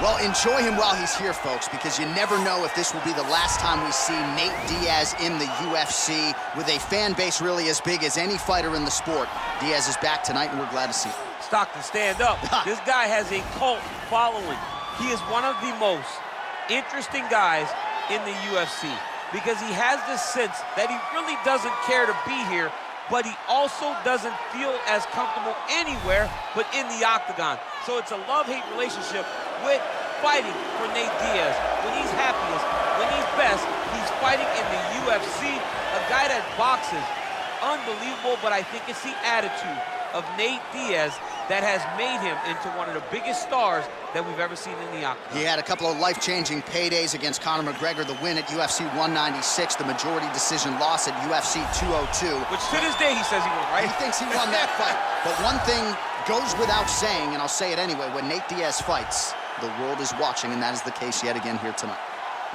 Well, enjoy him while he's here, folks, because you never know if this will be the last time we see Nate Diaz in the UFC with a fan base really as big as any fighter in the sport. Diaz is back tonight, and we're glad to see him. Stockton, stand up. This guy has a cult following. He is one of the most interesting guys in the UFC because he has this sense that he really doesn't care to be here, but he also doesn't feel as comfortable anywhere but in the octagon. So it's a love-hate relationship with fighting for Nate Diaz. When he's happiest, when he's best, he's fighting in the UFC. A guy that boxes, unbelievable, but I think it's the attitude of Nate Diaz that has made him into one of the biggest stars that we've ever seen in the octagon. He had a couple of life-changing paydays against Conor McGregor, the win at UFC 196, the majority decision loss at UFC 202. Which to this day he says he won, right? He thinks he won that fight. But one thing goes without saying, and I'll say it anyway, when Nate Diaz fights, the world is watching, and that is the case yet again here tonight.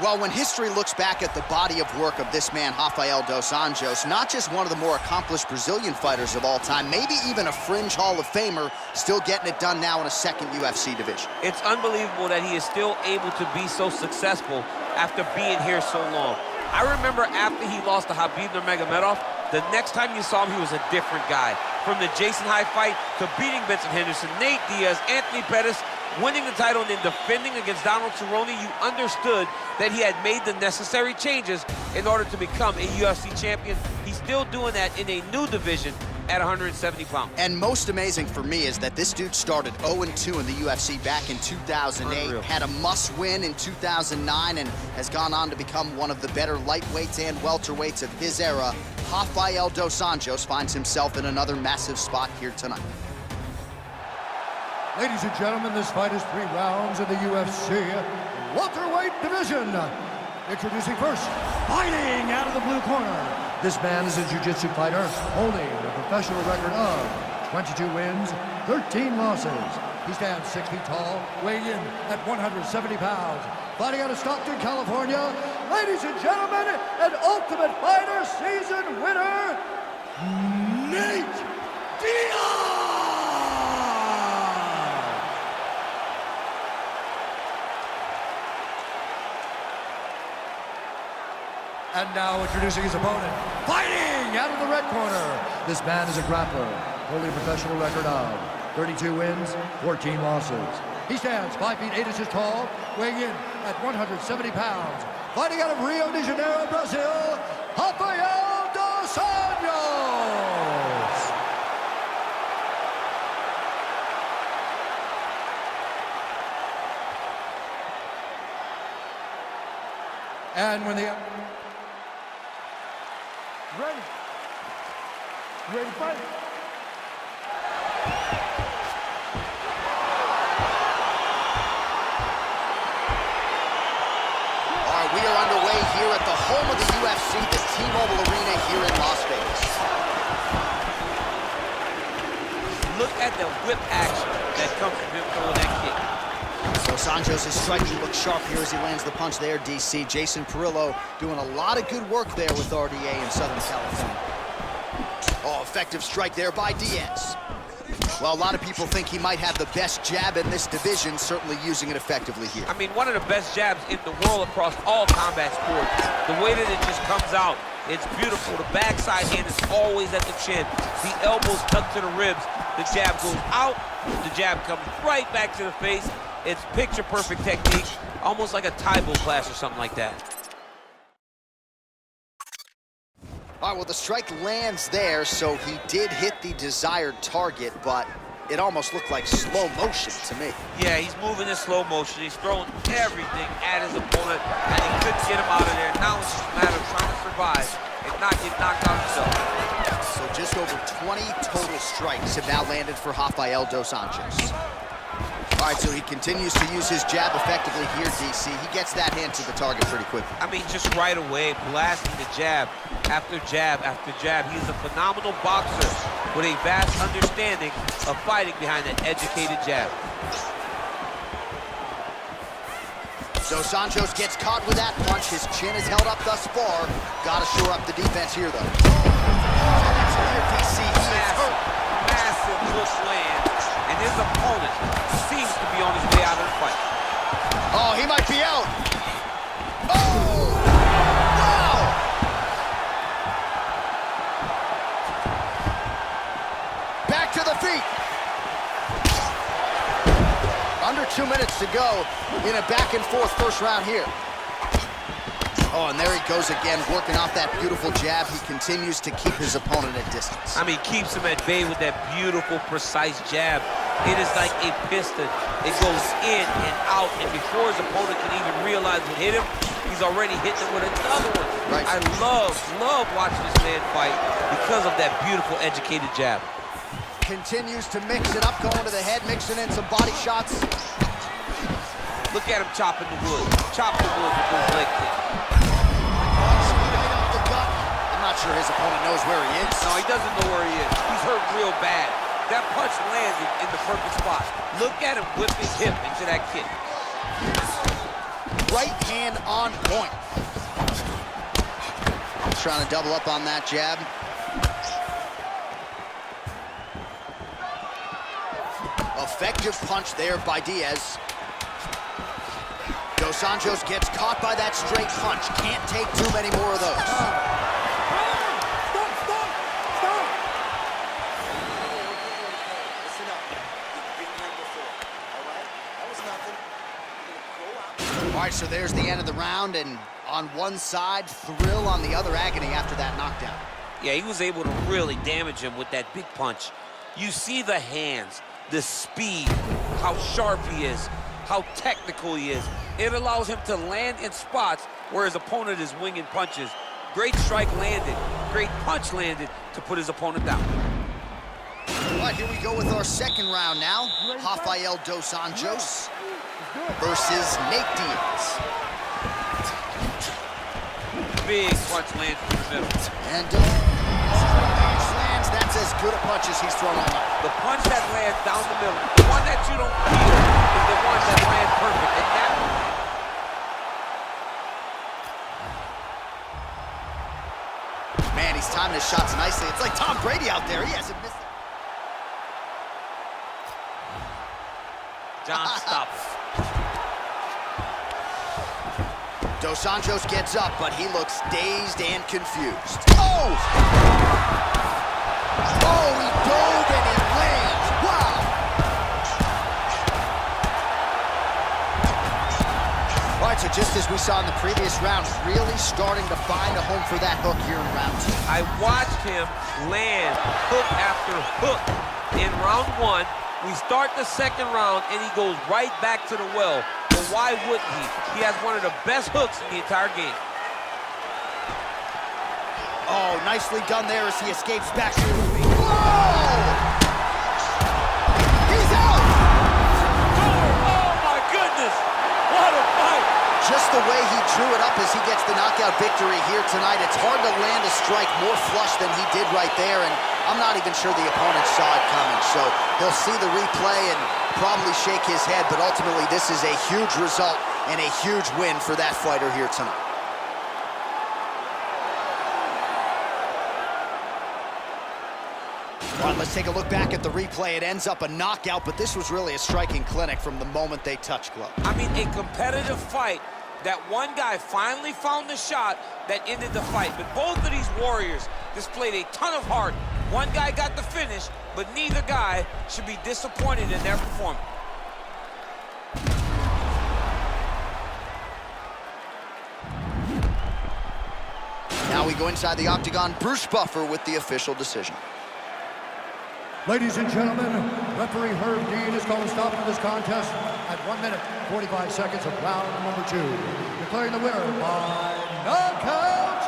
Well, when history looks back at the body of work of this man, Rafael dos Anjos, not just one of the more accomplished Brazilian fighters of all time, maybe even a fringe Hall of Famer, still getting it done now in a second UFC division. It's unbelievable that he is still able to be so successful after being here so long. I remember after he lost to Khabib Nurmagomedov, the next time you saw him, he was a different guy. From the Jason High fight to beating Benson Henderson, Nate Diaz, Anthony Pettis, winning the title and then defending against Donald Cerrone, you understood that he had made the necessary changes in order to become a UFC champion. He's still doing that in a new division at 170 pounds. And most amazing for me is that this dude started 0-2 in the UFC back in 2008, Unreal. had a must-win in 2009, and has gone on to become one of the better lightweights and welterweights of his era. Rafael dos Anjos finds himself in another massive spot here tonight. Ladies and gentlemen, this fight is 3 rounds in the UFC welterweight division. Introducing first, fighting out of the blue corner. This man is a jiu-jitsu fighter holding a professional record of 22 wins, 13 losses. He stands 6 feet tall, weighing in at 170 pounds. Fighting out of Stockton, California, ladies and gentlemen, an Ultimate Fighter season winner, Nate Diaz! And now introducing his opponent, fighting out of the red corner. This man is a grappler, holding a professional record of 32 wins, 14 losses. He stands 5 feet 8 inches tall, weighing in at 170 pounds. Fighting out of Rio de Janeiro, Brazil, Rafael dos Anjos. And when the... Ready. Ready to fight. All right, we are underway here at the home of the UFC, the T-Mobile Arena here in Las Vegas. Look at the whip action that comes from him throwing that kick. Dos Anjos' striking looks sharp here as he lands the punch there, DC. Jason Perillo doing a lot of good work there with RDA in Southern California. Oh, effective strike there by Diaz. Well, a lot of people think he might have the best jab in this division, certainly using it effectively here. I mean, one of the best jabs in the world across all combat sports. The way that it just comes out, it's beautiful. The backside hand is always at the chin. The elbows tucked to the ribs. The jab goes out, the jab comes right back to the face. It's picture-perfect technique, almost like a Taibo class or something like that. All right, well, the strike lands there, so he did hit the desired target, but it almost looked like slow motion to me. Yeah, he's moving in slow motion. He's throwing everything at his opponent, and he couldn't get him out of there. Now it's just a matter of trying to survive and not get knocked out himself. So just over 20 total strikes have now landed for Rafael dos Anjos. All right, so he continues to use his jab effectively here, DC. He gets that hand to the target pretty quickly. I mean, just right away, blasting the jab after jab after jab. He's a phenomenal boxer with a vast understanding of fighting behind an educated jab. Dos Anjos gets caught with that punch. His chin is held up thus far. Got to shore up the defense here, though. DC, Massive hook land, and his opponent seems to be on his way out of the fight. Oh, he might be out. Oh! Wow! Back to the feet. Under 2 minutes to go in a back-and-forth first round here. Oh, and there he goes again, working off that beautiful jab. He continues to keep his opponent at distance. I mean, keeps him at bay with that beautiful, precise jab. It is like a piston. It goes in and out, and before his opponent can even realize what hit him, he's already hitting him with another one. Right. I love watching this man fight because of that beautiful, educated jab. Continues to mix it up, going to the head, mixing in some body shots. Look at him chopping the wood. Chopping the wood with those leg kicks. I'm not sure his opponent knows where he is. No, he doesn't know where he is. He's hurt real bad. That punch landed in the perfect spot. Look at him whip his hip into that kick. Right hand on point. He's trying to double up on that jab. Effective punch there by Diaz. Dos Anjos gets caught by that straight punch. Can't take too many more of those. Listen up. You've been here before, all right? That was nothing. You're gonna go out. All right, so there's the end of the round, and on one side, thrill, on the other, agony after that knockdown. Yeah, he was able to really damage him with that big punch. You see the hands, the speed, how sharp he is, how technical he is. It allows him to land in spots where his opponent is winging punches. Great strike landed, great punch landed to put his opponent down. All right, here we go with our second round now. Rafael Dos Anjos versus Nate Diaz. Big punch lands in the middle. And punch lands, that's as good a punch as he's thrown all night. The punch that lands down the middle, the one that you don't feel, is the one that lands perfect. And that Man, he's timing his shots nicely. It's like Tom Brady out there. He hasn't missed it. John stops. Dos Anjos gets up, but he looks dazed and confused. Oh! Oh, he dove and he lands. Wow! All right, so just as we saw in the previous round, really starting to find a home for that hook here in round two. I watched him land hook after hook in round one. We start the second round, and he goes right back to the well. But why wouldn't he? He has one of the best hooks in the entire game. Oh, nicely done there as he escapes back to the feet. Whoa! He's out! Oh, my goodness! What a fight! Just the way he drew it up as he gets the knockout victory here tonight, it's hard to land a strike more flush than he did right there, and I'm not even sure the opponent saw it coming, so he'll see the replay and probably shake his head, but ultimately this is a huge result and a huge win for that fighter here tonight. All right, let's take a look back at the replay. It ends up a knockout, but this was really a striking clinic from the moment they touched gloves. I mean, a competitive fight. That one guy finally found the shot that ended the fight. But both of these warriors displayed a ton of heart. One guy got the finish, but neither guy should be disappointed in their performance. Now we go inside the octagon. Bruce Buffer with the official decision. Ladies and gentlemen, referee Herb Dean is going to stop to this contest at 1 minute, 45 seconds of round number 2. Declaring the winner by knockout,